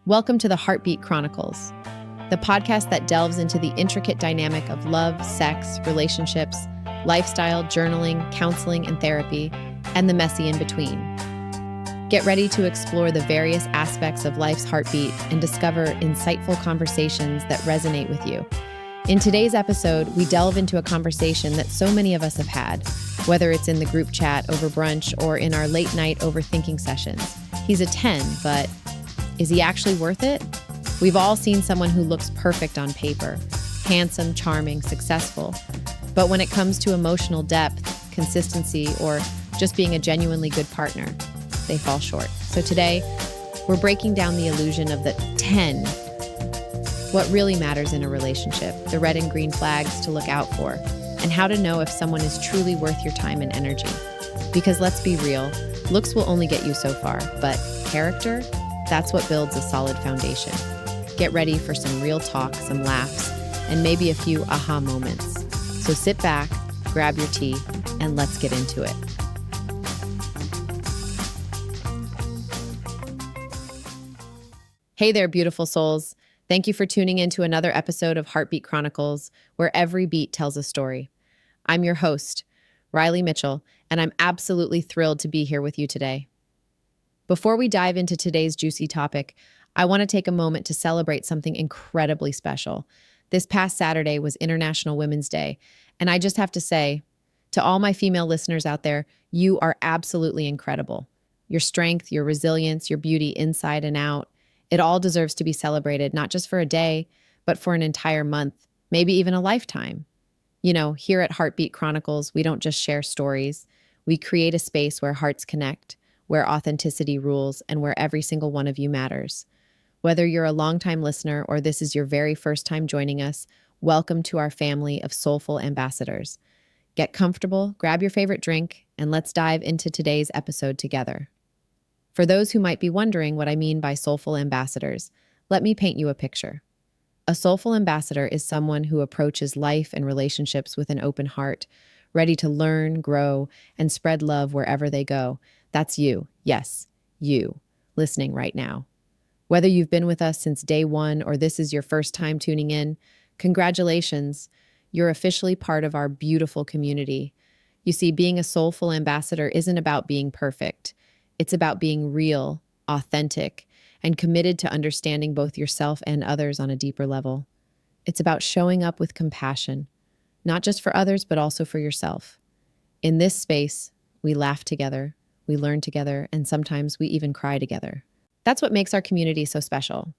Welcome to the Heartbeat Chronicles, the podcast that delves into the intricate dynamic of love, sex, relationships, lifestyle, journaling, counseling, and therapy, and the messy in between. Get ready to explore the various aspects of life's heartbeat and discover insightful conversations that resonate with you. In today's episode, we delve into a conversation that so many of us have had, whether it's in the group chat over brunch or in our late night overthinking sessions. He's a 10, but is he actually worth it? We've all seen someone who looks perfect on paper, handsome, charming, successful. But when it comes to emotional depth, consistency, or just being a genuinely good partner, they fall short. So today, we're breaking down the illusion of the 10, what really matters in a relationship, the red and green flags to look out for, and how to know if someone is truly worth your time and energy. Because let's be real, looks will only get you so far, but character, that's what builds a solid foundation. Get ready for some real talk, some laughs, and maybe a few aha moments. So sit back, grab your tea, and let's get into it. Hey there, beautiful souls. Thank you for tuning in to another episode of Heartbeat Chronicles, where every beat tells a story. I'm your host, Riley Mitchell, and I'm absolutely thrilled to be here with you today. Before we dive into today's juicy topic, I want to take a moment to celebrate something incredibly special. This past Saturday was International Women's Day, and I just have to say, to all my female listeners out there, you are absolutely incredible. Your strength, your resilience, your beauty inside and out, it all deserves to be celebrated, not just for a day, but for an entire month, maybe even a lifetime. You know, here at Heartbeat Chronicles, we don't just share stories. We create a space where hearts connect, where authenticity rules, and where every single one of you matters. Whether you're a longtime listener or this is your very first time joining us, welcome to our family of soulful ambassadors. Get comfortable, grab your favorite drink, and let's dive into today's episode together. For those who might be wondering what I mean by soulful ambassadors, let me paint you a picture. A soulful ambassador is someone who approaches life and relationships with an open heart, ready to learn, grow, and spread love wherever they go. That's you, yes, you, listening right now. Whether you've been with us since day one or this is your first time tuning in, congratulations, you're officially part of our beautiful community. You see, being a soulful ambassador isn't about being perfect. It's about being real, authentic, and committed to understanding both yourself and others on a deeper level. It's about showing up with compassion, not just for others, but also for yourself. In this space, we laugh together, we learn together, and sometimes we even cry together. That's what makes our community so special.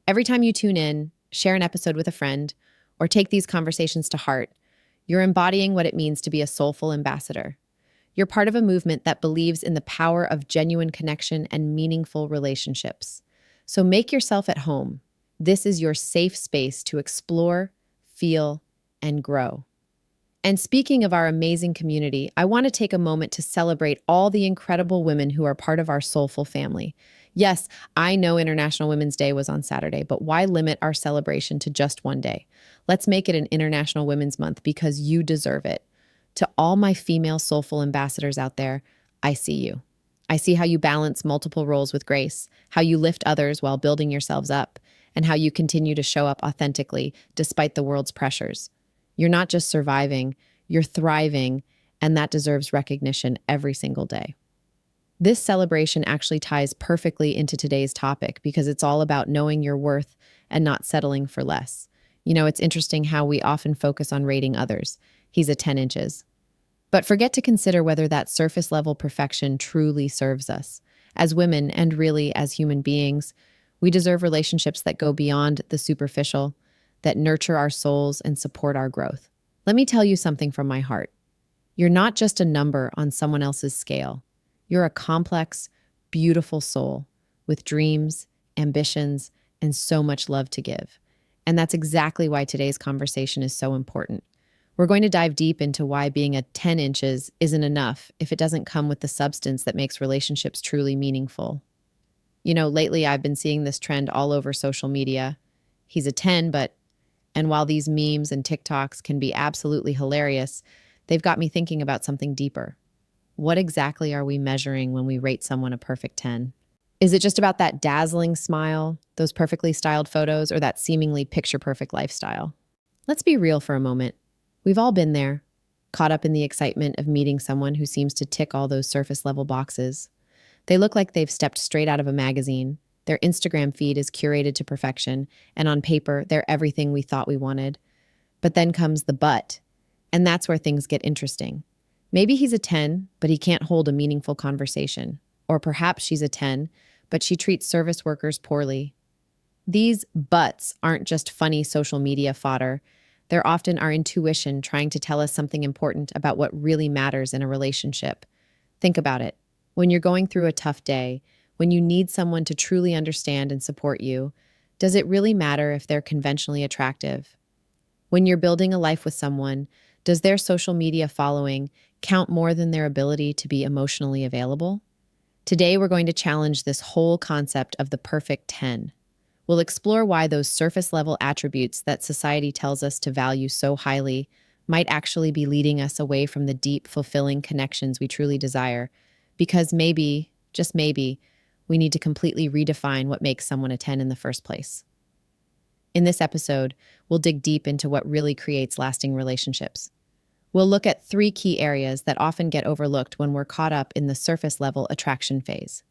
Every time you tune in, share an episode with a friend, or take these conversations to heart, you're embodying what it means to be a soulful ambassador. You're part of a movement that believes in the power of genuine connection and meaningful relationships. So make yourself at home. This is your safe space to explore, feel, and grow. And speaking of our amazing community, I want to take a moment to celebrate all the incredible women who are part of our soulful family. Yes, I know International Women's Day was on Saturday, but why limit our celebration to just one day? Let's make it an International Women's Month because you deserve it. To all my female soulful ambassadors out there, I see you. I see how you balance multiple roles with grace, how you lift others while building yourselves up, and how you continue to show up authentically despite the world's pressures. You're not just surviving, you're thriving, and that deserves recognition every single day. This celebration actually ties perfectly into today's topic because it's all about knowing your worth and not settling for less. You know, it's interesting how we often focus on rating others. He's a 10 inches. But forget to consider whether that surface level perfection truly serves us. As women, and really as human beings, we deserve relationships that go beyond the superficial, that nurture our souls and support our growth. Let me tell you something from my heart. You're not just a number on someone else's scale. You're a complex, beautiful soul with dreams, ambitions, and so much love to give. And that's exactly why today's conversation is so important. We're going to dive deep into why being a 10 inches isn't enough if it doesn't come with the substance that makes relationships truly meaningful. You know, lately I've been seeing this trend all over social media. He's a 10, and while these memes and TikToks can be absolutely hilarious, they've got me thinking about something deeper. What exactly are we measuring when we rate someone a perfect 10? Is it just about that dazzling smile, those perfectly styled photos, or that seemingly picture perfect lifestyle. Let's be real for a moment. We've all been there, caught up in the excitement of meeting someone who seems to tick all those surface level boxes. They look like they've stepped straight out of a magazine. Their Instagram feed is curated to perfection, and on paper, they're everything we thought we wanted. But then comes the but, and that's where things get interesting. Maybe he's a 10, but he can't hold a meaningful conversation. Or perhaps she's a 10, but she treats service workers poorly. These buts aren't just funny social media fodder. They're often our intuition trying to tell us something important about what really matters in a relationship. Think about it. When you're going through a tough day, when you need someone to truly understand and support you, does it really matter if they're conventionally attractive? When you're building a life with someone, does their social media following count more than their ability to be emotionally available? Today, we're going to challenge this whole concept of the perfect 10. We'll explore why those surface level attributes that society tells us to value so highly might actually be leading us away from the deep, fulfilling connections we truly desire. Because maybe, just maybe, we need to completely redefine what makes someone a 10 in the first place. In this episode, we'll dig deep into what really creates lasting relationships. We'll look at 3 key areas that often get overlooked when we're caught up in the surface level attraction phase.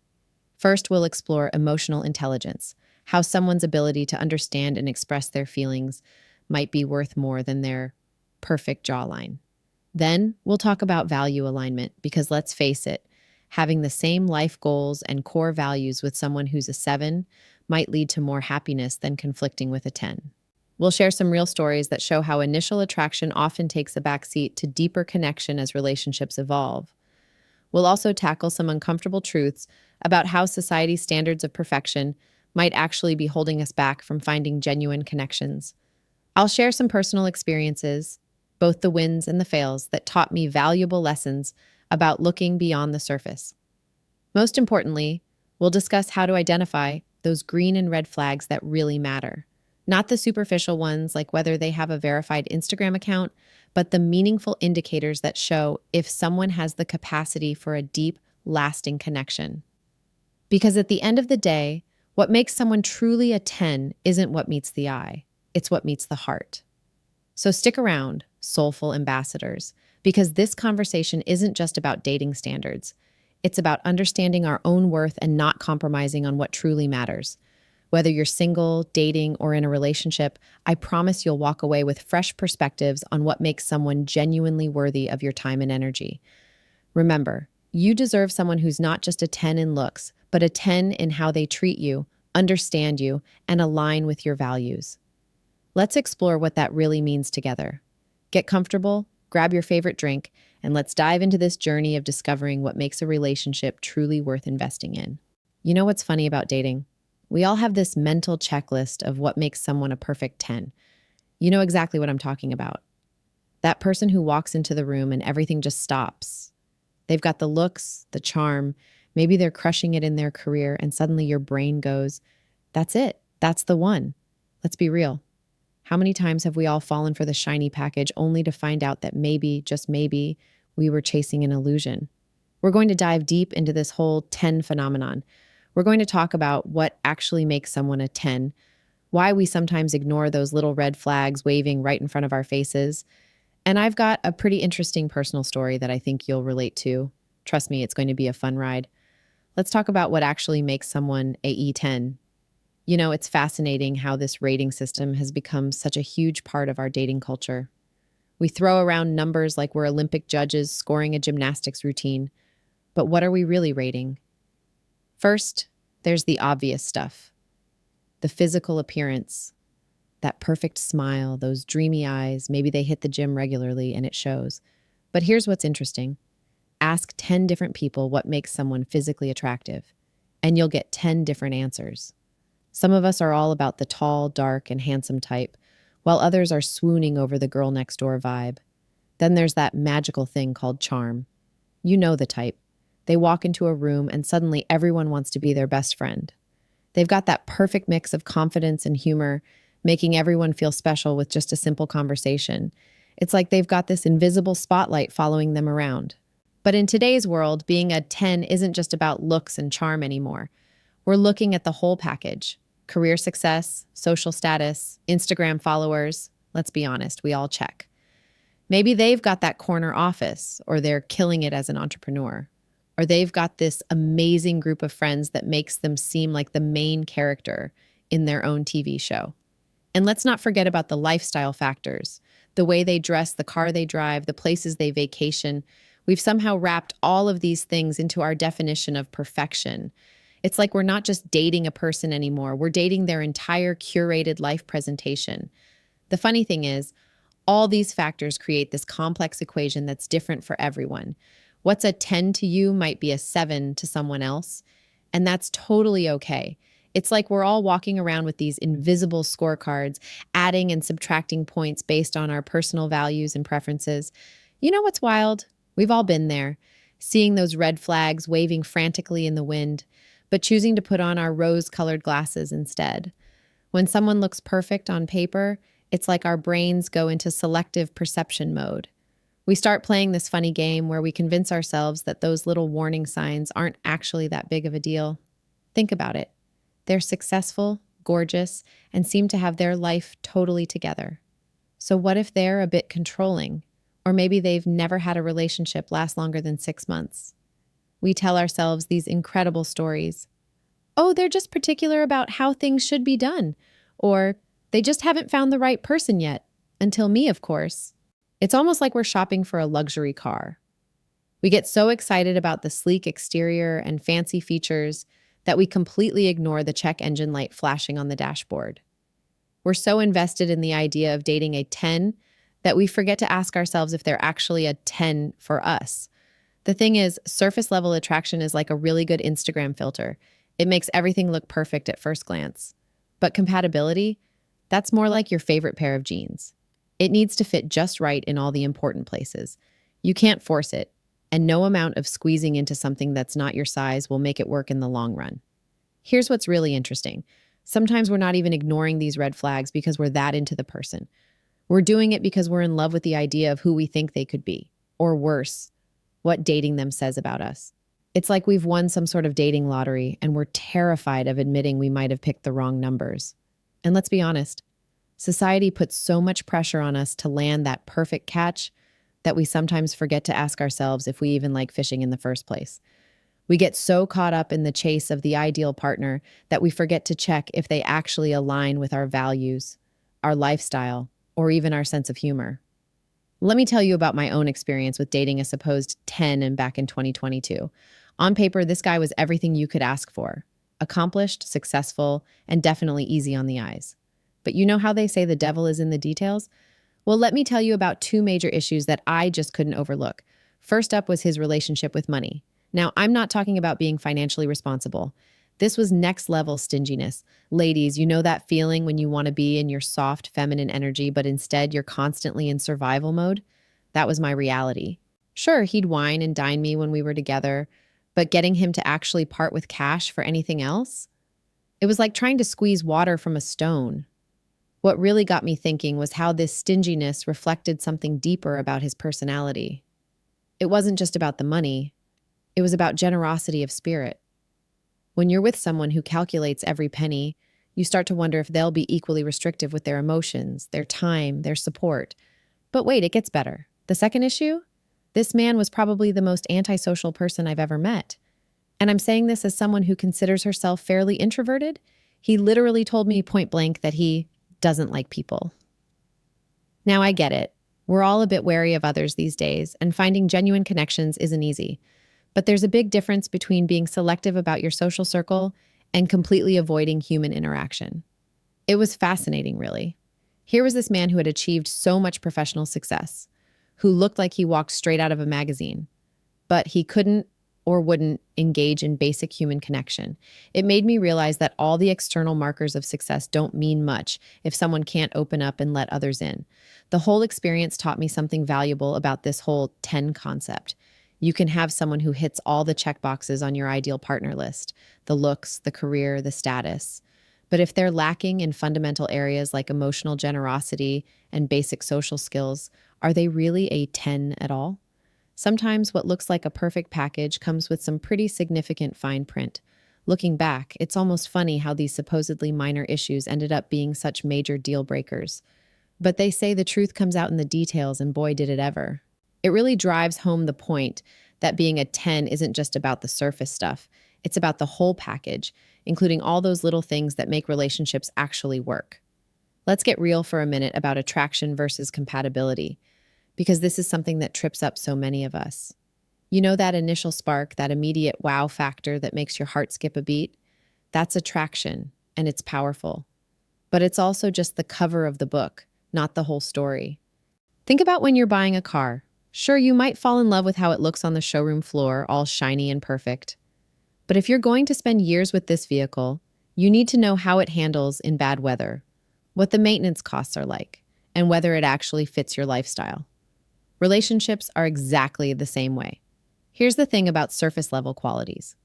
First, we'll explore emotional intelligence, how someone's ability to understand and express their feelings might be worth more than their perfect jawline. Then, we'll talk about value alignment, because let's face it, having the same life goals and core values with someone who's a 7 might lead to more happiness than conflicting with a 10. We'll share some real stories that show how initial attraction often takes a backseat to deeper connection as relationships evolve. We'll also tackle some uncomfortable truths about how society's standards of perfection might actually be holding us back from finding genuine connections. I'll share some personal experiences, both the wins and the fails, that taught me valuable lessons about looking beyond the surface. Most importantly, we'll discuss how to identify those green and red flags that really matter. Not the superficial ones like whether they have a verified Instagram account, but the meaningful indicators that show if someone has the capacity for a deep, lasting connection. Because at the end of the day, what makes someone truly a 10 isn't what meets the eye, it's what meets the heart. So stick around, soulful ambassadors, because this conversation isn't just about dating standards. It's about understanding our own worth and not compromising on what truly matters. Whether you're single, dating, or in a relationship, I promise you'll walk away with fresh perspectives on what makes someone genuinely worthy of your time and energy. Remember, you deserve someone who's not just a 10 in looks, but a 10 in how they treat you, understand you, and align with your values. Let's explore what that really means together. Get comfortable, grab your favorite drink, and let's dive into this journey of discovering what makes a relationship truly worth investing in. You know what's funny about dating? We all have this mental checklist of what makes someone a perfect 10. You know exactly what I'm talking about. That person who walks into the room and everything just stops. They've got the looks, the charm, maybe they're crushing it in their career, and suddenly your brain goes, that's it, that's the one. Let's be real. How many times have we all fallen for the shiny package only to find out that maybe, just maybe, we were chasing an illusion? We're going to dive deep into this whole 10 phenomenon. We're going to talk about what actually makes someone a 10, why we sometimes ignore those little red flags waving right in front of our faces. And I've got a pretty interesting personal story that I think you'll relate to. Trust me, it's going to be a fun ride. Let's talk about what actually makes someone a E10. You know, it's fascinating how this rating system has become such a huge part of our dating culture. We throw around numbers like we're Olympic judges scoring a gymnastics routine. But what are we really rating? First, there's the obvious stuff. The physical appearance, that perfect smile, those dreamy eyes, maybe they hit the gym regularly and it shows. But here's what's interesting. Ask 10 different people what makes someone physically attractive, and you'll get 10 different answers. Some of us are all about the tall, dark, and handsome type, while others are swooning over the girl next door vibe. Then there's that magical thing called charm. You know the type. They walk into a room and suddenly everyone wants to be their best friend. They've got that perfect mix of confidence and humor, making everyone feel special with just a simple conversation. It's like they've got this invisible spotlight following them around. But in today's world, being a 10 isn't just about looks and charm anymore. We're looking at the whole package. Career success, social status, Instagram followers. Let's be honest, we all check. Maybe they've got that corner office, or they're killing it as an entrepreneur, or they've got this amazing group of friends that makes them seem like the main character in their own TV show. And let's not forget about the lifestyle factors, the way they dress, the car they drive, the places they vacation. We've somehow wrapped all of these things into our definition of perfection. It's like we're not just dating a person anymore, we're dating their entire curated life presentation. The funny thing is, all these factors create this complex equation that's different for everyone. What's a 10 to you might be a 7 to someone else, and that's totally okay. It's like we're all walking around with these invisible scorecards, adding and subtracting points based on our personal values and preferences. You know what's wild? We've all been there, seeing those red flags waving frantically in the wind, but choosing to put on our rose-colored glasses instead. When someone looks perfect on paper, it's like our brains go into selective perception mode. We start playing this funny game where we convince ourselves that those little warning signs aren't actually that big of a deal. Think about it. They're successful, gorgeous, and seem to have their life totally together. So what if they're a bit controlling? Or maybe they've never had a relationship last longer than 6 months. We tell ourselves these incredible stories. Oh, they're just particular about how things should be done. Or they just haven't found the right person yet. Until me, of course. It's almost like we're shopping for a luxury car. We get so excited about the sleek exterior and fancy features that we completely ignore the check engine light flashing on the dashboard. We're so invested in the idea of dating a 10 that we forget to ask ourselves if they're actually a 10 for us. The thing is, surface level attraction is like a really good Instagram filter. It makes everything look perfect at first glance. But compatibility, that's more like your favorite pair of jeans. It needs to fit just right in all the important places. You can't force it, and no amount of squeezing into something that's not your size will make it work in the long run. Here's what's really interesting. Sometimes we're not even ignoring these red flags because we're that into the person. We're doing it because we're in love with the idea of who we think they could be, or worse, what dating them says about us. It's like we've won some sort of dating lottery, and we're terrified of admitting we might have picked the wrong numbers. And let's be honest, society puts so much pressure on us to land that perfect catch that we sometimes forget to ask ourselves if we even like fishing in the first place. We get so caught up in the chase of the ideal partner that we forget to check if they actually align with our values, our lifestyle, or even our sense of humor. Let me tell you about my own experience with dating a supposed 10 and back in 2022. On paper, this guy was everything you could ask for. Accomplished, successful, and definitely easy on the eyes. But you know how they say the devil is in the details? Well, let me tell you about two major issues that I just couldn't overlook. First up was his relationship with money. Now, I'm not talking about being financially responsible. This was next level stinginess. Ladies, you know that feeling when you want to be in your soft, feminine energy, but instead you're constantly in survival mode? That was my reality. Sure, he'd wine and dine me when we were together, but getting him to actually part with cash for anything else? It was like trying to squeeze water from a stone. What really got me thinking was how this stinginess reflected something deeper about his personality. It wasn't just about the money, it was about generosity of spirit. When you're with someone who calculates every penny, you start to wonder if they'll be equally restrictive with their emotions, their time, their support. But wait, it gets better. The second issue? This man was probably the most antisocial person I've ever met. And I'm saying this as someone who considers herself fairly introverted. He literally told me point blank that he doesn't like people. Now I get it. We're all a bit wary of others these days, and finding genuine connections isn't easy. But there's a big difference between being selective about your social circle and completely avoiding human interaction. It was fascinating, really. Here was this man who had achieved so much professional success, who looked like he walked straight out of a magazine, but he couldn't or wouldn't engage in basic human connection. It made me realize that all the external markers of success don't mean much if someone can't open up and let others in. The whole experience taught me something valuable about this whole 10 concept. You can have someone who hits all the checkboxes on your ideal partner list, the looks, the career, the status. But if they're lacking in fundamental areas like emotional generosity and basic social skills, are they really a 10 at all? Sometimes what looks like a perfect package comes with some pretty significant fine print, Looking back, it's almost funny how these supposedly minor issues ended up being such major deal breakers. But they say the truth comes out in the details, and boy, did it ever. It really drives home the point that being a 10 isn't just about the surface stuff, it's about the whole package, including all those little things that make relationships actually work. Let's get real for a minute about attraction versus compatibility, because this is something that trips up so many of us. You know, that initial spark, that immediate wow factor that makes your heart skip a beat? That's attraction, and it's powerful. But it's also just the cover of the book, not the whole story. Think about when you're buying a car. Sure, you might fall in love with how it looks on the showroom floor, all shiny and perfect. But if you're going to spend years with this vehicle, you need to know how it handles in bad weather, what the maintenance costs are like, and whether it actually fits your lifestyle. Relationships are exactly the same way. Here's the thing about surface level qualities.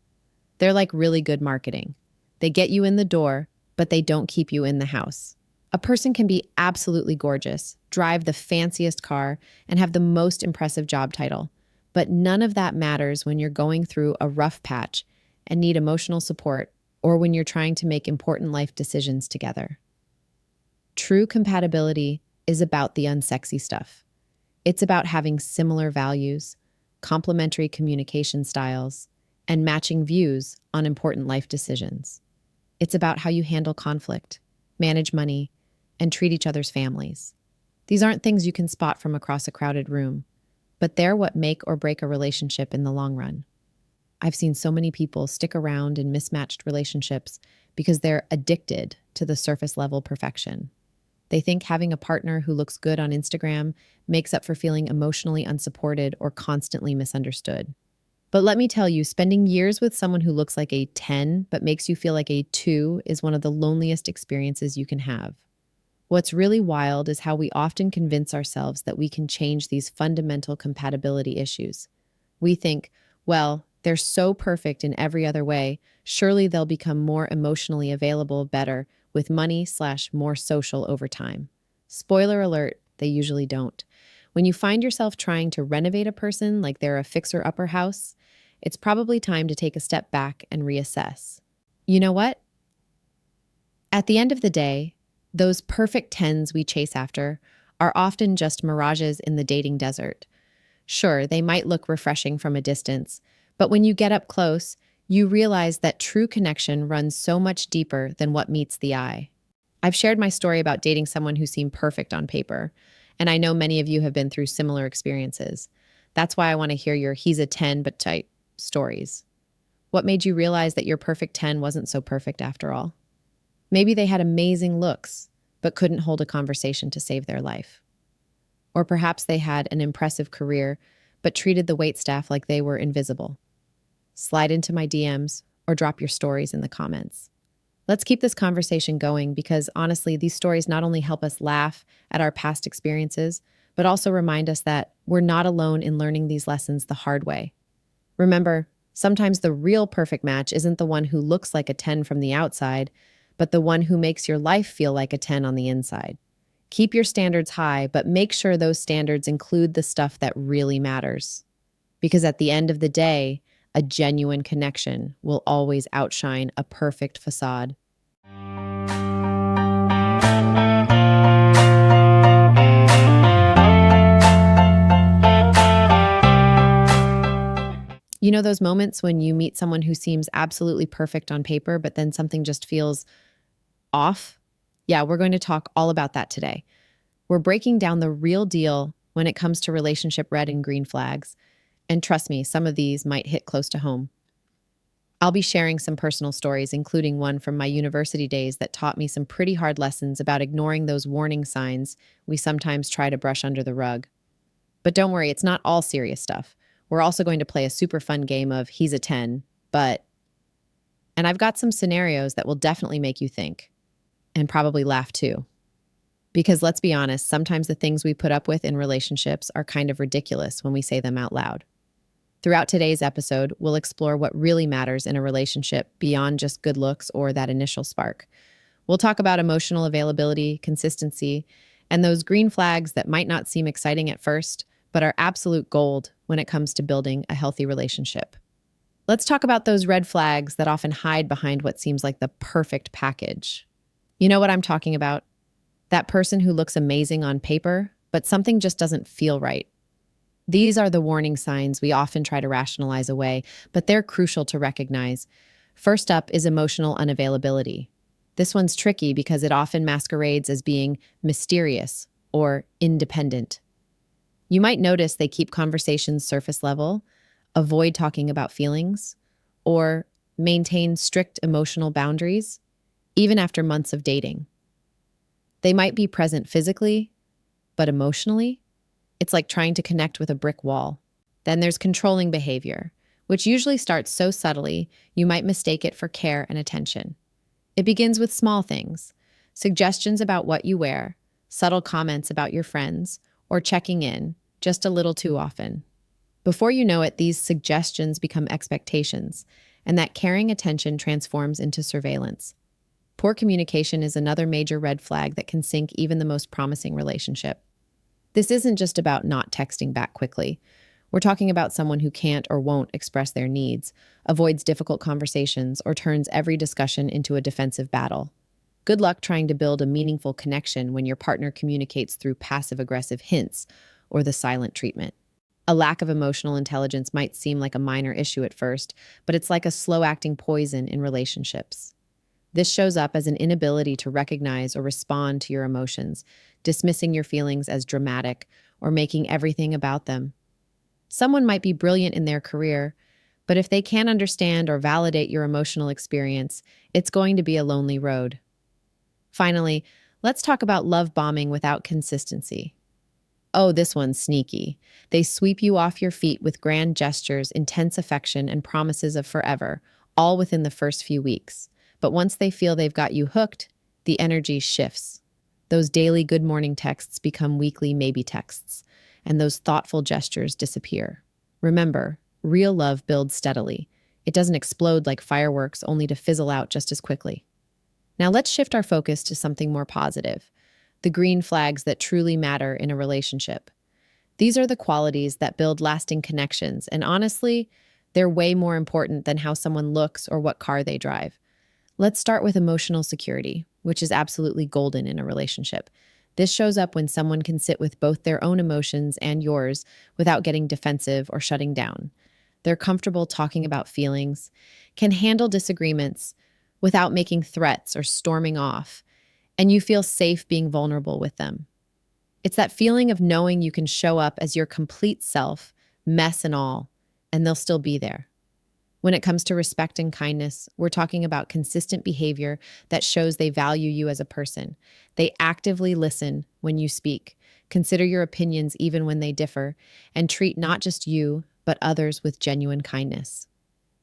They're like really good marketing. They get you in the door, but they don't keep you in the house. A person can be absolutely gorgeous, drive the fanciest car, and have the most impressive job title. But none of that matters when you're going through a rough patch and need emotional support, or when you're trying to make important life decisions together. True compatibility is about the unsexy stuff. It's about having similar values, complementary communication styles, and matching views on important life decisions. It's about how you handle conflict, manage money, and treat each other's families. These aren't things you can spot from across a crowded room, but they're what make or break a relationship in the long run. I've seen so many people stick around in mismatched relationships because they're addicted to the surface level perfection. They think having a partner who looks good on Instagram makes up for feeling emotionally unsupported or constantly misunderstood. But let me tell you, spending years with someone who looks like a 10 but makes you feel like a 2 is one of the loneliest experiences you can have. What's really wild is how we often convince ourselves that we can change these fundamental compatibility issues. We think, well, they're so perfect in every other way, surely they'll become more emotionally available better with money/more social over time. Spoiler alert, they usually don't. When you find yourself trying to renovate a person like they're a fixer-upper house, it's probably time to take a step back and reassess. You know what? At the end of the day, those perfect 10s we chase after are often just mirages in the dating desert. Sure, they might look refreshing from a distance, but when you get up close, you realize that true connection runs so much deeper than what meets the eye. I've shared my story about dating someone who seemed perfect on paper, and I know many of you have been through similar experiences. That's why I want to hear your he's a 10 but tight stories. What made you realize that your perfect 10 wasn't so perfect after all? Maybe they had amazing looks, but couldn't hold a conversation to save their life. Or perhaps they had an impressive career, but treated the waitstaff like they were invisible. Slide into my DMs or drop your stories in the comments. Let's keep this conversation going because honestly, these stories not only help us laugh at our past experiences, but also remind us that we're not alone in learning these lessons the hard way. Remember, sometimes the real perfect match isn't the one who looks like a 10 from the outside, but the one who makes your life feel like a 10 on the inside. Keep your standards high, but make sure those standards include the stuff that really matters. Because at the end of the day, a genuine connection will always outshine a perfect facade. You know those moments when you meet someone who seems absolutely perfect on paper, but then something just feels off? Yeah, we're going to talk all about that today. We're breaking down the real deal when it comes to relationship red and green flags. And trust me, some of these might hit close to home. I'll be sharing some personal stories, including one from my university days that taught me some pretty hard lessons about ignoring those warning signs we sometimes try to brush under the rug. But don't worry, it's not all serious stuff. We're also going to play a super fun game of he's a 10, but... And I've got some scenarios that will definitely make you think, and probably laugh too. Because let's be honest, sometimes the things we put up with in relationships are kind of ridiculous when we say them out loud. Throughout today's episode, we'll explore what really matters in a relationship beyond just good looks or that initial spark. We'll talk about emotional availability, consistency, and those green flags that might not seem exciting at first, but are absolute gold when it comes to building a healthy relationship. Let's talk about those red flags that often hide behind what seems like the perfect package. You know what I'm talking about? That person who looks amazing on paper, but something just doesn't feel right. These are the warning signs we often try to rationalize away, but they're crucial to recognize. First up is emotional unavailability. This one's tricky because it often masquerades as being mysterious or independent. You might notice they keep conversations surface level, avoid talking about feelings, or maintain strict emotional boundaries, even after months of dating. They might be present physically, but emotionally, it's like trying to connect with a brick wall. Then there's controlling behavior, which usually starts so subtly you might mistake it for care and attention. It begins with small things, suggestions about what you wear, subtle comments about your friends, or checking in, just a little too often. Before you know it, these suggestions become expectations, and that caring attention transforms into surveillance. Poor communication is another major red flag that can sink even the most promising relationship. This isn't just about not texting back quickly. We're talking about someone who can't or won't express their needs, avoids difficult conversations, or turns every discussion into a defensive battle. Good luck trying to build a meaningful connection when your partner communicates through passive-aggressive hints or the silent treatment. A lack of emotional intelligence might seem like a minor issue at first, but it's like a slow-acting poison in relationships. This shows up as an inability to recognize or respond to your emotions, dismissing your feelings as dramatic or making everything about them. Someone might be brilliant in their career, but if they can't understand or validate your emotional experience, it's going to be a lonely road. Finally, let's talk about love bombing without consistency. Oh, this one's sneaky. They sweep you off your feet with grand gestures, intense affection, and promises of forever, all within the first few weeks. But once they feel they've got you hooked, the energy shifts. Those daily good morning texts become weekly maybe texts, and those thoughtful gestures disappear. Remember, real love builds steadily. It doesn't explode like fireworks only to fizzle out just as quickly. Now let's shift our focus to something more positive, the green flags that truly matter in a relationship. These are the qualities that build lasting connections, and honestly, they're way more important than how someone looks or what car they drive. Let's start with emotional security, which is absolutely golden in a relationship. This shows up when someone can sit with both their own emotions and yours without getting defensive or shutting down. They're comfortable talking about feelings, can handle disagreements without making threats or storming off, and you feel safe being vulnerable with them. It's that feeling of knowing you can show up as your complete self, mess and all, and they'll still be there. When it comes to respect and kindness, we're talking about consistent behavior that shows they value you as a person. They actively listen when you speak, consider your opinions even when they differ, and treat not just you, but others with genuine kindness.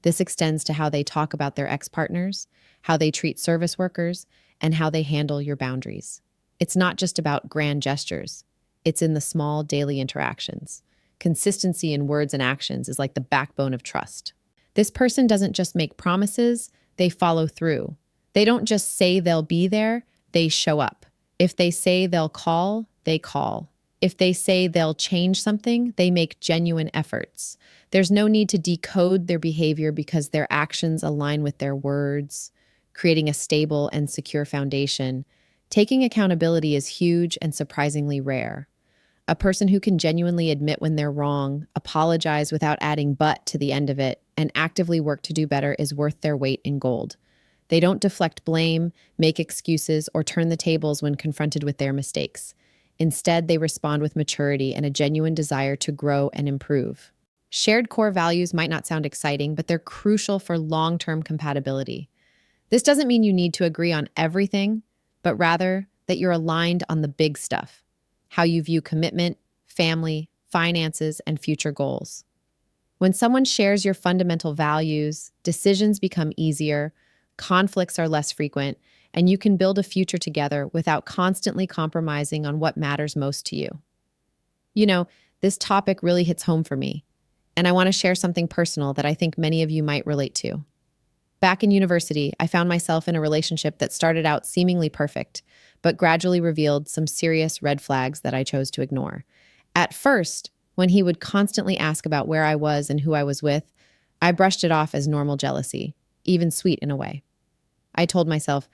This extends to how they talk about their ex-partners, how they treat service workers, and how they handle your boundaries. It's not just about grand gestures. It's in the small daily interactions. Consistency in words and actions is like the backbone of trust. This person doesn't just make promises, they follow through. They don't just say they'll be there, they show up. If they say they'll call, they call. If they say they'll change something, they make genuine efforts. There's no need to decode their behavior because their actions align with their words, creating a stable and secure foundation. Taking accountability is huge and surprisingly rare. A person who can genuinely admit when they're wrong, apologize without adding but to the end of it, and actively work to do better is worth their weight in gold. They don't deflect blame, make excuses, or turn the tables when confronted with their mistakes. Instead, they respond with maturity and a genuine desire to grow and improve. Shared core values might not sound exciting, but they're crucial for long-term compatibility. This doesn't mean you need to agree on everything, but rather that you're aligned on the big stuff: how you view commitment, family, finances, and future goals. When someone shares your fundamental values, decisions become easier, conflicts are less frequent, and you can build a future together without constantly compromising on what matters most to you. You know, this topic really hits home for me, and I want to share something personal that I think many of you might relate to. Back in university, I found myself in a relationship that started out seemingly perfect, but gradually revealed some serious red flags that I chose to ignore. At first, when he would constantly ask about where I was and who I was with, I brushed it off as normal jealousy, even sweet in a way. I told myself,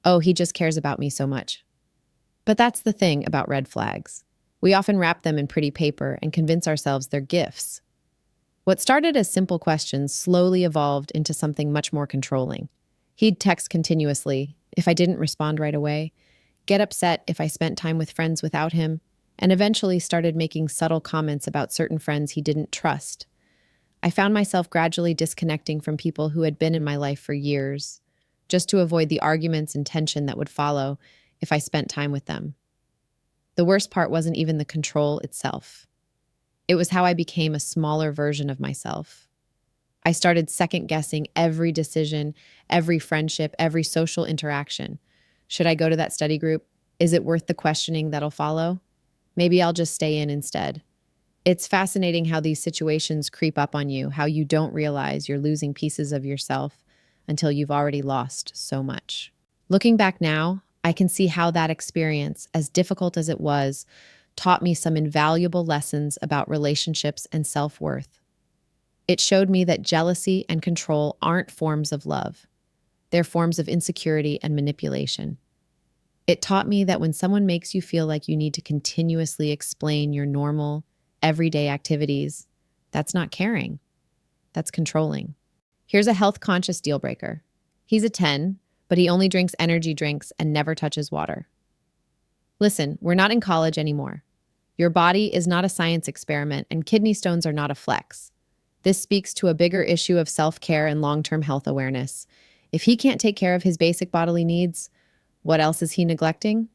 oh, he just cares about me so much. But that's the thing about red flags. We often wrap them in pretty paper and convince ourselves they're gifts. What started as simple questions slowly evolved into something much more controlling. He'd text continuously if I didn't respond right away, get upset if I spent time with friends without him, and eventually started making subtle comments about certain friends he didn't trust. I found myself gradually disconnecting from people who had been in my life for years, just to avoid the arguments and tension that would follow if I spent time with them. The worst part wasn't even the control itself. It was how I became a smaller version of myself. I started second guessing every decision, every friendship, every social interaction. Should I go to that study group? Is it worth the questioning that'll follow? Maybe I'll just stay in instead. It's fascinating how these situations creep up on you, how you don't realize you're losing pieces of yourself until you've already lost so much. Looking back now, I can see how that experience, as difficult as it was, taught me some invaluable lessons about relationships and self-worth. It showed me that jealousy and control aren't forms of love. They're forms of insecurity and manipulation. It taught me that when someone makes you feel like you need to continuously explain your normal, everyday activities, that's not caring. That's controlling. Here's a health-conscious deal breaker. He's a 10, but he only drinks energy drinks and never touches water. Listen, we're not in college anymore. Your body is not a science experiment, and kidney stones are not a flex. This speaks to a bigger issue of self-care and long-term health awareness. If he can't take care of his basic bodily needs, what else is he neglecting?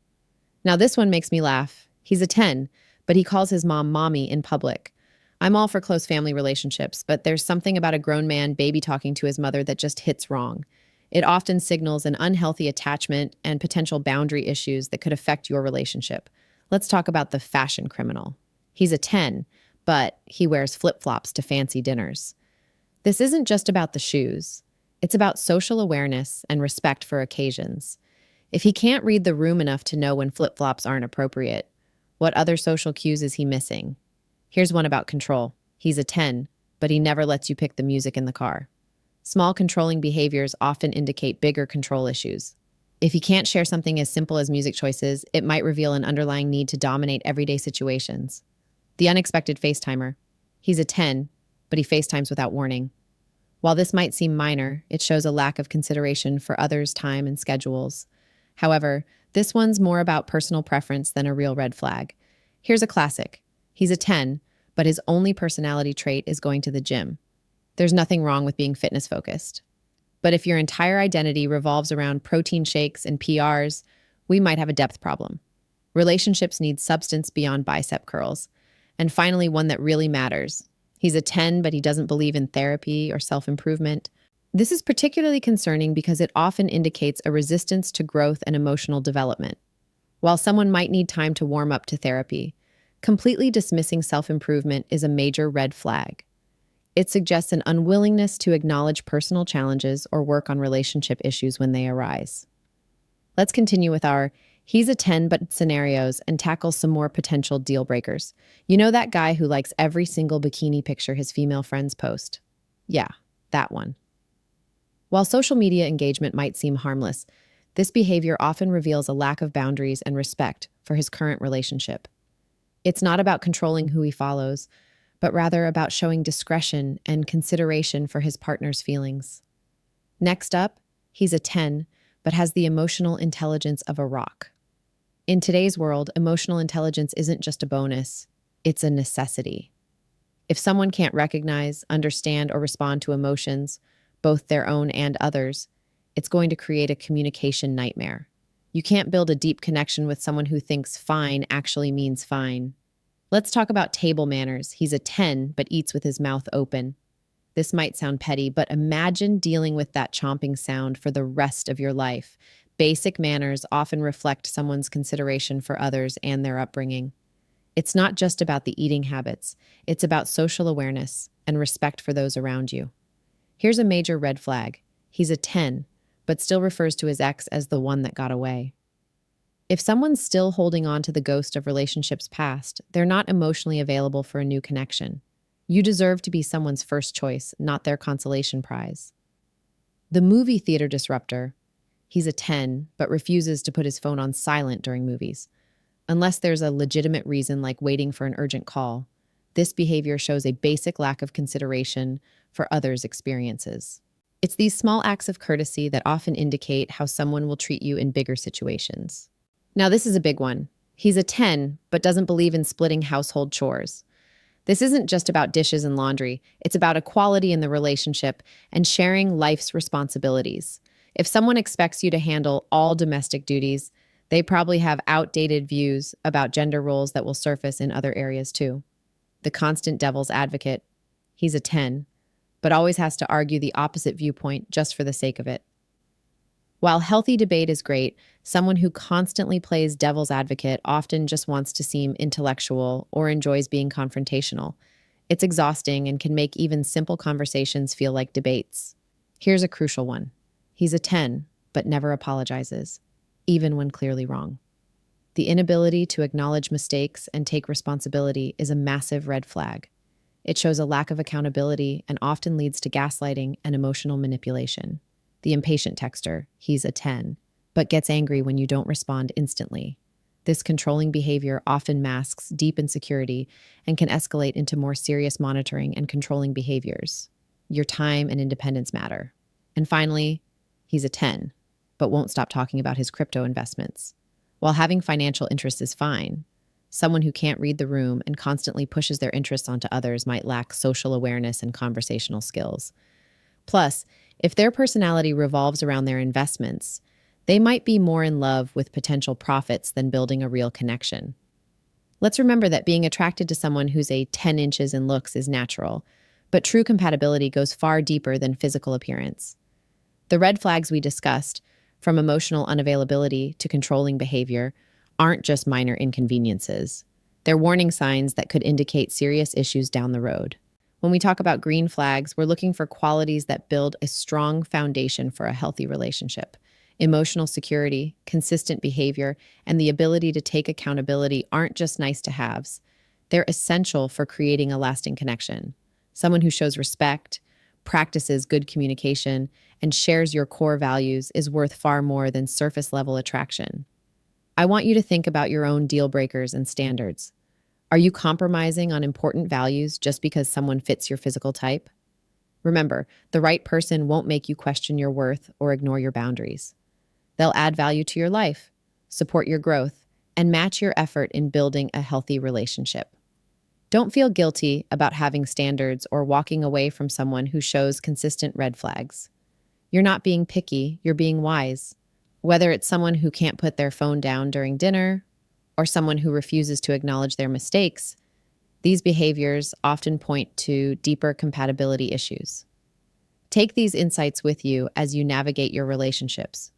Now, this one makes me laugh. He's a 10, but he calls his mom mommy in public. I'm all for close family relationships, but there's something about a grown man baby talking to his mother that just hits wrong. It often signals an unhealthy attachment and potential boundary issues that could affect your relationship. Let's talk about the fashion criminal. He's a 10, but he wears flip-flops to fancy dinners. This isn't just about the shoes. It's about social awareness and respect for occasions. If he can't read the room enough to know when flip-flops aren't appropriate, what other social cues is he missing? Here's one about control. He's a 10, but he never lets you pick the music in the car. Small controlling behaviors often indicate bigger control issues. If he can't share something as simple as music choices, it might reveal an underlying need to dominate everyday situations. The unexpected FaceTimer. He's a 10, but he FaceTimes without warning. While this might seem minor, it shows a lack of consideration for others' time and schedules. However, this one's more about personal preference than a real red flag. Here's a classic. He's a 10, but his only personality trait is going to the gym. There's nothing wrong with being fitness focused. But if your entire identity revolves around protein shakes and PRs, we might have a depth problem. Relationships need substance beyond bicep curls. And finally, one that really matters. He's a 10, but he doesn't believe in therapy or self-improvement. This is particularly concerning because it often indicates a resistance to growth and emotional development. While someone might need time to warm up to therapy, completely dismissing self-improvement is a major red flag. It suggests an unwillingness to acknowledge personal challenges or work on relationship issues when they arise. Let's continue with our he's a 10 but scenarios and tackle some more potential deal breakers. You know that guy who likes every single bikini picture his female friends post? Yeah, that one. While social media engagement might seem harmless, this behavior often reveals a lack of boundaries and respect for his current relationship. It's not about controlling who he follows, but rather about showing discretion and consideration for his partner's feelings. Next up, he's a 10, but has the emotional intelligence of a rock. In today's world, emotional intelligence isn't just a bonus, it's a necessity. If someone can't recognize, understand, or respond to emotions, both their own and others, it's going to create a communication nightmare. You can't build a deep connection with someone who thinks fine actually means fine. Let's talk about table manners. He's a 10, but eats with his mouth open. This might sound petty, but imagine dealing with that chomping sound for the rest of your life. Basic manners often reflect someone's consideration for others and their upbringing. It's not just about the eating habits. It's about social awareness and respect for those around you. Here's a major red flag. He's a 10, but still refers to his ex as the one that got away. If someone's still holding on to the ghost of relationships past, they're not emotionally available for a new connection. You deserve to be someone's first choice, not their consolation prize. The movie theater disruptor. He's a 10, but refuses to put his phone on silent during movies. Unless there's a legitimate reason like waiting for an urgent call, this behavior shows a basic lack of consideration for others' experiences. It's these small acts of courtesy that often indicate how someone will treat you in bigger situations. Now, this is a big one. He's a 10, but doesn't believe in splitting household chores. This isn't just about dishes and laundry, it's about equality in the relationship and sharing life's responsibilities. If someone expects you to handle all domestic duties, they probably have outdated views about gender roles that will surface in other areas too. The constant devil's advocate. He's a 10, but always has to argue the opposite viewpoint just for the sake of it. While healthy debate is great, someone who constantly plays devil's advocate often just wants to seem intellectual or enjoys being confrontational. It's exhausting and can make even simple conversations feel like debates. Here's a crucial one. He's a 10, but never apologizes, even when clearly wrong. The inability to acknowledge mistakes and take responsibility is a massive red flag. It shows a lack of accountability and often leads to gaslighting and emotional manipulation. The impatient texter, he's a 10, but gets angry when you don't respond instantly. This controlling behavior often masks deep insecurity and can escalate into more serious monitoring and controlling behaviors. Your time and independence matter. And finally, he's a 10, but won't stop talking about his crypto investments. While having financial interests is fine, someone who can't read the room and constantly pushes their interests onto others might lack social awareness and conversational skills. Plus, if their personality revolves around their investments, they might be more in love with potential profits than building a real connection. Let's remember that being attracted to someone who's a 10 inches in looks is natural, but true compatibility goes far deeper than physical appearance. The red flags we discussed, from emotional unavailability to controlling behavior, aren't just minor inconveniences. They're warning signs that could indicate serious issues down the road. When we talk about green flags, we're looking for qualities that build a strong foundation for a healthy relationship. Emotional security, consistent behavior, and the ability to take accountability aren't just nice to haves. They're essential for creating a lasting connection. Someone who shows respect, practices good communication, and shares your core values is worth far more than surface level attraction. I want you to think about your own deal breakers and standards. Are you compromising on important values just because someone fits your physical type? Remember, the right person won't make you question your worth or ignore your boundaries. They'll add value to your life, support your growth, and match your effort in building a healthy relationship. Don't feel guilty about having standards or walking away from someone who shows consistent red flags. You're not being picky, you're being wise. Whether it's someone who can't put their phone down during dinner or someone who refuses to acknowledge their mistakes, these behaviors often point to deeper compatibility issues. Take these insights with you as you navigate your relationships.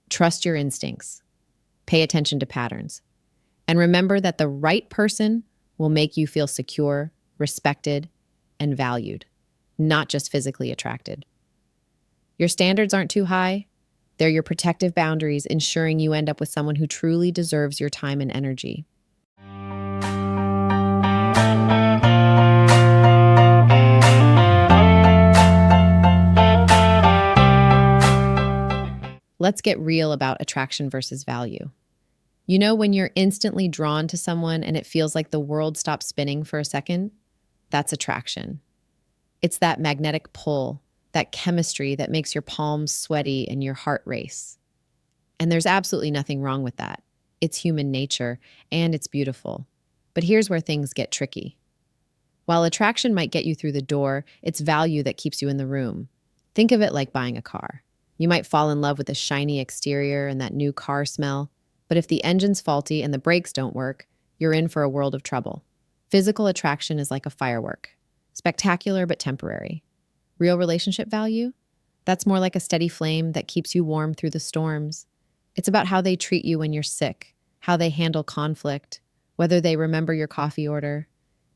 Trust your instincts. Pay attention to patterns. And remember that the right person will make you feel secure, respected, and valued, not just physically attracted. Your standards aren't too high. They're your protective boundaries, ensuring you end up with someone who truly deserves your time and energy. Let's get real about attraction versus value. You know, when you're instantly drawn to someone and it feels like the world stops spinning for a second? That's attraction. It's that magnetic pull, that chemistry that makes your palms sweaty and your heart race. And there's absolutely nothing wrong with that. It's human nature, and it's beautiful. But here's where things get tricky. While attraction might get you through the door, it's value that keeps you in the room. Think of it like buying a car. You might fall in love with the shiny exterior and that new car smell, but if the engine's faulty and the brakes don't work, you're in for a world of trouble. Physical attraction is like a firework. Spectacular but temporary. Real relationship value? That's more like a steady flame that keeps you warm through the storms. It's about how they treat you when you're sick, how they handle conflict, whether they remember your coffee order,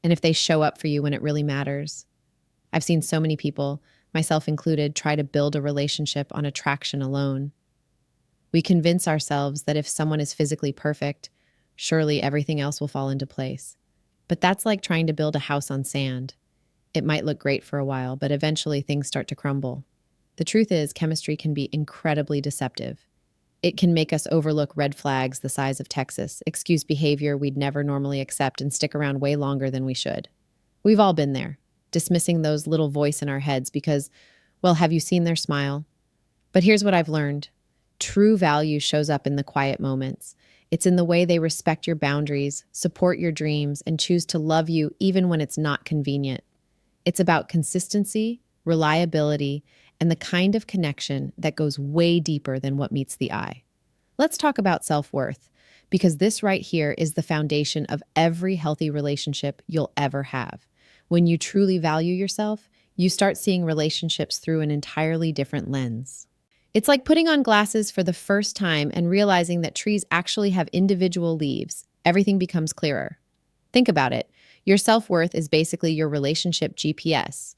and if they show up for you when it really matters. I've seen so many people, myself included, try to build a relationship on attraction alone. We convince ourselves that if someone is physically perfect, surely everything else will fall into place. But that's like trying to build a house on sand. It might look great for a while, but eventually things start to crumble. The truth is, chemistry can be incredibly deceptive. It can make us overlook red flags the size of Texas, excuse behavior we'd never normally accept, and stick around way longer than we should. We've all been there, dismissing those little voice in our heads because, well, have you seen their smile? But here's what I've learned. True value shows up in the quiet moments. It's in the way they respect your boundaries, support your dreams, and choose to love you even when it's not convenient. It's about consistency, reliability, and the kind of connection that goes way deeper than what meets the eye. Let's talk about self-worth, because this right here is the foundation of every healthy relationship you'll ever have. When you truly value yourself, you start seeing relationships through an entirely different lens. It's like putting on glasses for the first time and realizing that trees actually have individual leaves. Everything becomes clearer. Think about it. Your self-worth is basically your relationship GPS.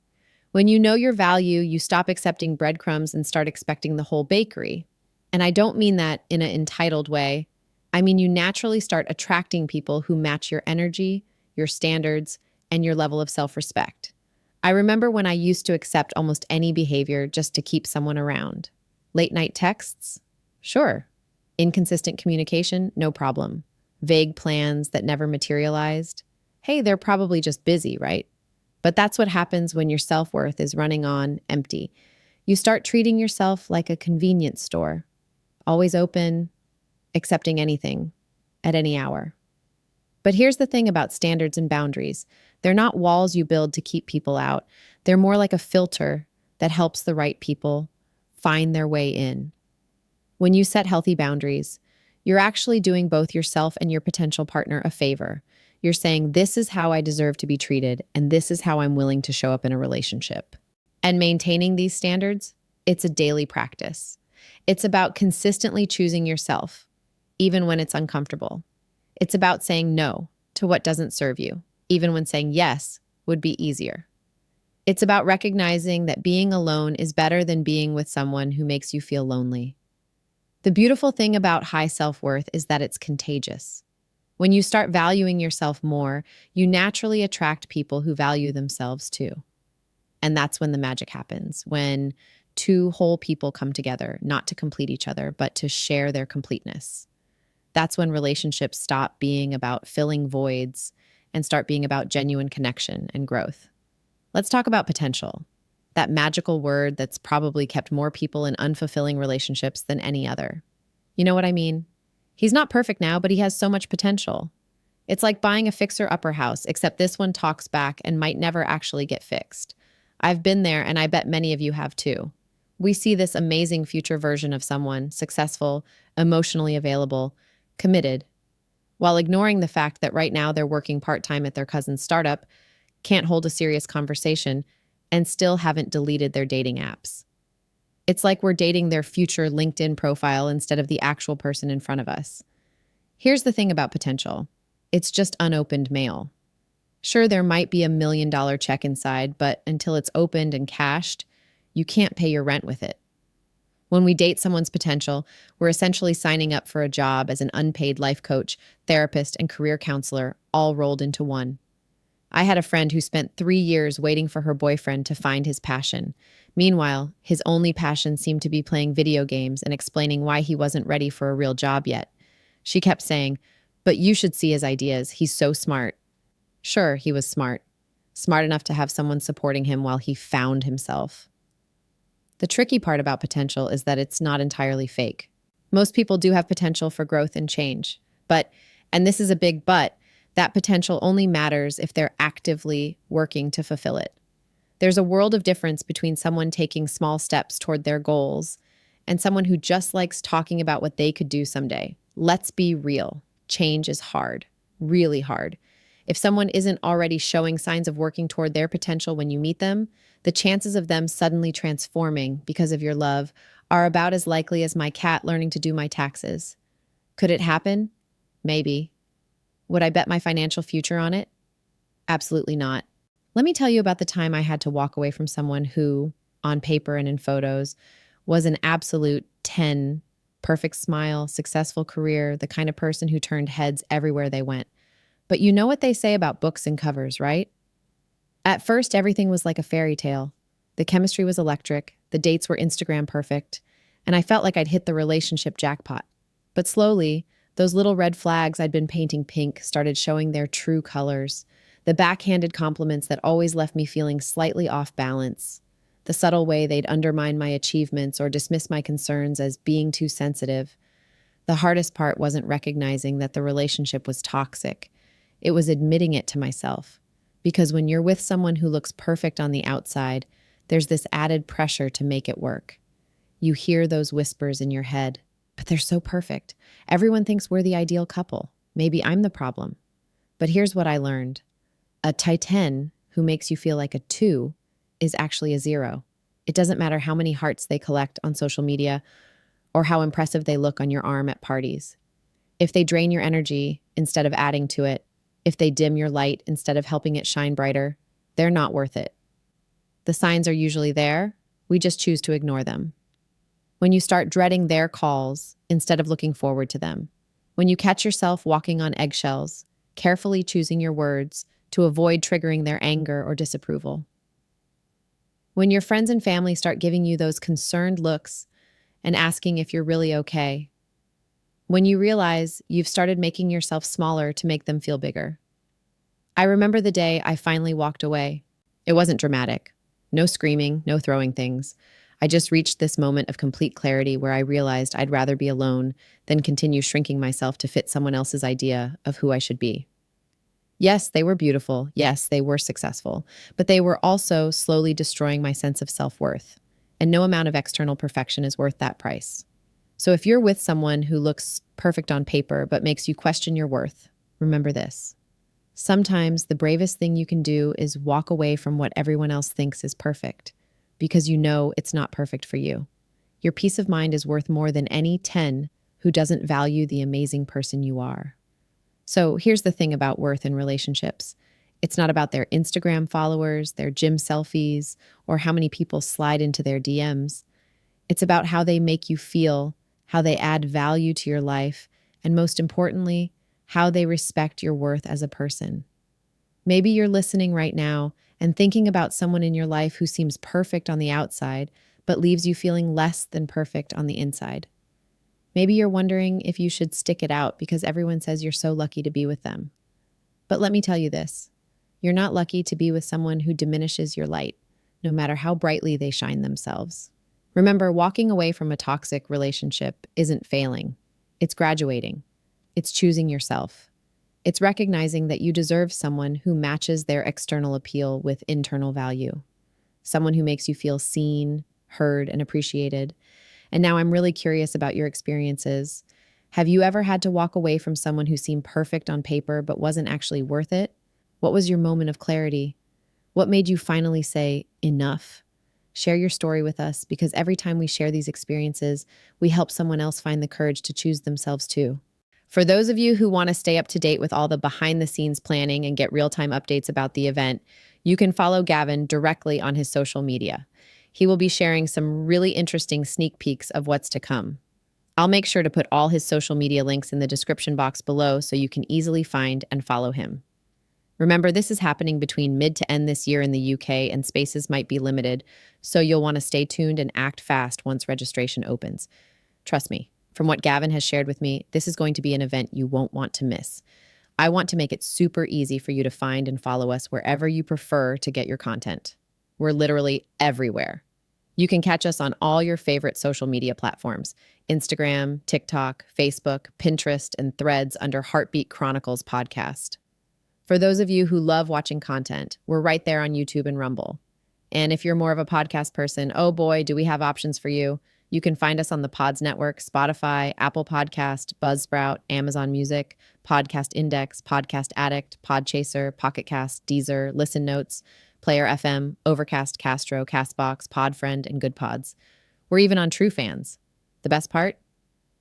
When you know your value, you stop accepting breadcrumbs and start expecting the whole bakery. And I don't mean that in an entitled way. I mean you naturally start attracting people who match your energy, your standards, and your level of self-respect. I remember when I used to accept almost any behavior just to keep someone around. Late night texts? Sure. Inconsistent communication? No problem. Vague plans that never materialized? Hey, they're probably just busy, right? But that's what happens when your self-worth is running on empty. You start treating yourself like a convenience store, always open, accepting anything, at any hour. But here's the thing about standards and boundaries. They're not walls you build to keep people out. They're more like a filter that helps the right people find their way in. When you set healthy boundaries, you're actually doing both yourself and your potential partner a favor. You're saying, this is how I deserve to be treated, and this is how I'm willing to show up in a relationship. And maintaining these standards, it's a daily practice. It's about consistently choosing yourself, even when it's uncomfortable. It's about saying no to what doesn't serve you, even when saying yes would be easier. It's about recognizing that being alone is better than being with someone who makes you feel lonely. The beautiful thing about high self-worth is that it's contagious. When you start valuing yourself more, you naturally attract people who value themselves too. And that's when the magic happens, when two whole people come together, not to complete each other, but to share their completeness. That's when relationships stop being about filling voids and start being about genuine connection and growth. Let's talk about potential, that magical word that's probably kept more people in unfulfilling relationships than any other. You know what I mean? He's not perfect now, but he has so much potential. It's like buying a fixer-upper house, except this one talks back and might never actually get fixed. I've been there, and I bet many of you have too. We see this amazing future version of someone, successful, emotionally available, committed, while ignoring the fact that right now they're working part-time at their cousin's startup, can't hold a serious conversation, and still haven't deleted their dating apps. It's like we're dating their future LinkedIn profile instead of the actual person in front of us. Here's the thing about potential. It's just unopened mail. Sure, there might be $1 million check inside, but until it's opened and cashed, you can't pay your rent with it. When we date someone's potential, we're essentially signing up for a job as an unpaid life coach, therapist, and career counselor, all rolled into one. I had a friend who spent 3 years waiting for her boyfriend to find his passion. Meanwhile, his only passion seemed to be playing video games and explaining why he wasn't ready for a real job yet. She kept saying, "But you should see his ideas. He's so smart." Sure, he was smart. Smart enough to have someone supporting him while he found himself. The tricky part about potential is that it's not entirely fake. Most people do have potential for growth and change. But, and this is a big but, that potential only matters if they're actively working to fulfill it. There's a world of difference between someone taking small steps toward their goals and someone who just likes talking about what they could do someday. Let's be real. Change is hard, really hard. If someone isn't already showing signs of working toward their potential when you meet them, the chances of them suddenly transforming because of your love are about as likely as my cat learning to do my taxes. Could it happen? Maybe. Would I bet my financial future on it? Absolutely not. Let me tell you about the time I had to walk away from someone who, on paper and in photos, was an absolute 10, perfect smile, successful career, the kind of person who turned heads everywhere they went. But you know what they say about books and covers, right? At first, everything was like a fairy tale. The chemistry was electric, the dates were Instagram perfect, and I felt like I'd hit the relationship jackpot. But slowly, those little red flags I'd been painting pink started showing their true colors. The backhanded compliments that always left me feeling slightly off balance. The subtle way they'd undermine my achievements or dismiss my concerns as being too sensitive. The hardest part wasn't recognizing that the relationship was toxic. It was admitting it to myself. Because when you're with someone who looks perfect on the outside, there's this added pressure to make it work. You hear those whispers in your head, but they're so perfect. Everyone thinks we're the ideal couple. Maybe I'm the problem. But here's what I learned. A Titan who makes you feel like a 2 is actually a 0. It doesn't matter how many hearts they collect on social media or how impressive they look on your arm at parties. If they drain your energy instead of adding to it, if they dim your light instead of helping it shine brighter, they're not worth it. The signs are usually there, we just choose to ignore them. When you start dreading their calls instead of looking forward to them. When you catch yourself walking on eggshells, carefully choosing your words to avoid triggering their anger or disapproval. When your friends and family start giving you those concerned looks and asking if you're really okay. When you realize you've started making yourself smaller to make them feel bigger. I remember the day I finally walked away. It wasn't dramatic. No screaming, no throwing things. I just reached this moment of complete clarity where I realized I'd rather be alone than continue shrinking myself to fit someone else's idea of who I should be. Yes, they were beautiful. Yes, they were successful. But they were also slowly destroying my sense of self-worth. And no amount of external perfection is worth that price. So if you're with someone who looks perfect on paper but makes you question your worth, remember this. Sometimes the bravest thing you can do is walk away from what everyone else thinks is perfect, because you know it's not perfect for you. Your peace of mind is worth more than any 10 who doesn't value the amazing person you are. So here's the thing about worth in relationships. It's not about their Instagram followers, their gym selfies, or how many people slide into their DMs. It's about how they make you feel, how they add value to your life, and most importantly, how they respect your worth as a person. Maybe you're listening right now and thinking about someone in your life who seems perfect on the outside, but leaves you feeling less than perfect on the inside. Maybe you're wondering if you should stick it out because everyone says you're so lucky to be with them. But let me tell you this. You're not lucky to be with someone who diminishes your light, no matter how brightly they shine themselves. Remember, walking away from a toxic relationship isn't failing. It's graduating. It's choosing yourself. It's recognizing that you deserve someone who matches their external appeal with internal value. Someone who makes you feel seen, heard, and appreciated. And now I'm really curious about your experiences. Have you ever had to walk away from someone who seemed perfect on paper but wasn't actually worth it? What was your moment of clarity? What made you finally say, enough? Share your story with us, because every time we share these experiences, we help someone else find the courage to choose themselves too. For those of you who want to stay up to date with all the behind-the-scenes planning and get real-time updates about the event, you can follow Gavin directly on his social media. He will be sharing some really interesting sneak peeks of what's to come. I'll make sure to put all his social media links in the description box below so you can easily find and follow him. Remember, this is happening between mid to end this year in the UK, and spaces might be limited, so you'll want to stay tuned and act fast once registration opens. Trust me, from what Gavin has shared with me, this is going to be an event you won't want to miss. I want to make it super easy for you to find and follow us wherever you prefer to get your content. We're literally everywhere. You can catch us on all your favorite social media platforms: Instagram, TikTok, Facebook, Pinterest, and Threads under Heartbeat Chronicles Podcast. For those of you who love watching content, we're right there on YouTube and Rumble. And if you're more of a podcast person, oh boy, do we have options for you. You can find us on the Pods Network, Spotify, Apple Podcast, Buzzsprout, Amazon Music, Podcast Index, Podcast Addict, Podchaser, Pocket Cast, Deezer, Listen Notes, Player FM, Overcast, Castro, Castbox, Podfriend, and Good Pods. We're even on True Fans. The best part?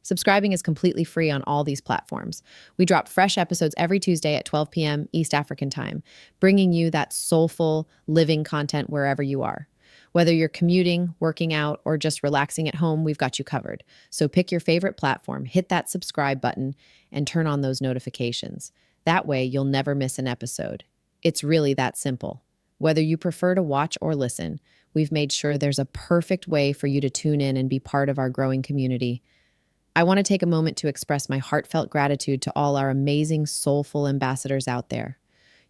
Subscribing is completely free on all these platforms. We drop fresh episodes every Tuesday at 12 p.m. East African time, bringing you that soulful, living content wherever you are. Whether you're commuting, working out, or just relaxing at home, we've got you covered. So pick your favorite platform, hit that subscribe button, and turn on those notifications. That way, you'll never miss an episode. It's really that simple. Whether you prefer to watch or listen, we've made sure there's a perfect way for you to tune in and be part of our growing community. I want to take a moment to express my heartfelt gratitude to all our amazing, soulful ambassadors out there.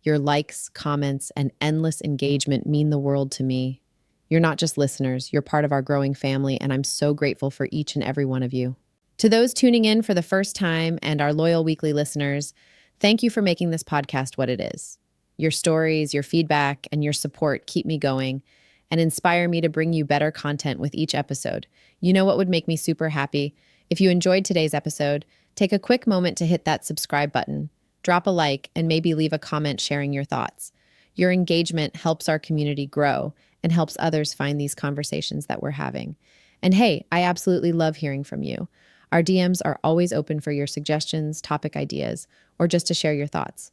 Your likes, comments, and endless engagement mean the world to me. You're not just listeners, you're part of our growing family, and I'm so grateful for each and every one of you. To those tuning in for the first time and our loyal weekly listeners, thank you for making this podcast what it is. Your stories, your feedback, and your support keep me going and inspire me to bring you better content with each episode. You know what would make me super happy? If you enjoyed today's episode, take a quick moment to hit that subscribe button, drop a like, and maybe leave a comment sharing your thoughts. Your engagement helps our community grow and helps others find these conversations that we're having. And hey, I absolutely love hearing from you. Our DMs are always open for your suggestions, topic ideas, or just to share your thoughts.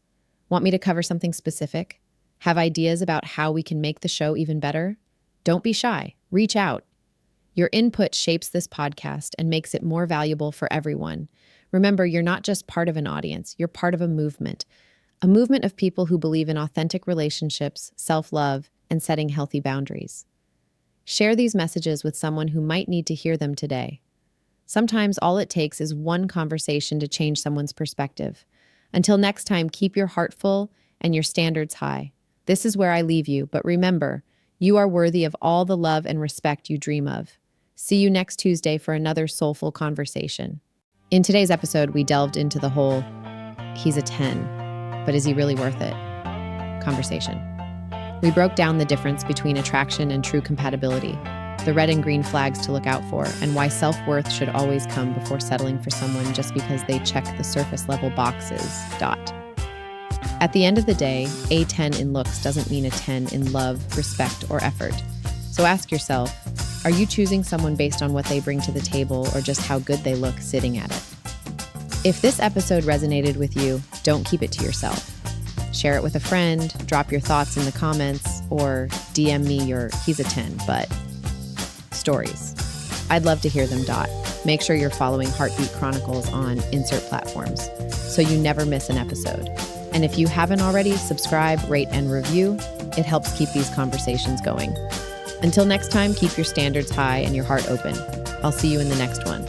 Want me to cover something specific? Have ideas about how we can make the show even better? Don't be shy. Reach out. Your input shapes this podcast and makes it more valuable for everyone. Remember, you're not just part of an audience, you're part of a movement of people who believe in authentic relationships, self-love, and setting healthy boundaries. Share these messages with someone who might need to hear them today. Sometimes all it takes is one conversation to change someone's perspective. Until next time, keep your heart full and your standards high. This is where I leave you, but remember, you are worthy of all the love and respect you dream of. See you next Tuesday for another soulful conversation. In today's episode, we delved into the whole, he's a 10, but is he really worth it? Conversation. We broke down the difference between attraction and true compatibility, the red and green flags to look out for, and why self-worth should always come before settling for someone just because they check the surface level boxes. At the end of the day, a 10 in looks doesn't mean a 10 in love, respect, or effort. So ask yourself, are you choosing someone based on what they bring to the table or just how good they look sitting at it? If this episode resonated with you, don't keep it to yourself. Share it with a friend, drop your thoughts in the comments, or DM me your he's a 10, but stories. I'd love to hear them. Make sure you're following Heartbeat Chronicles on insert platforms so you never miss an episode. And if you haven't already, subscribe, rate, and review. It helps keep these conversations going. Until next time, keep your standards high and your heart open. I'll see you in the next one.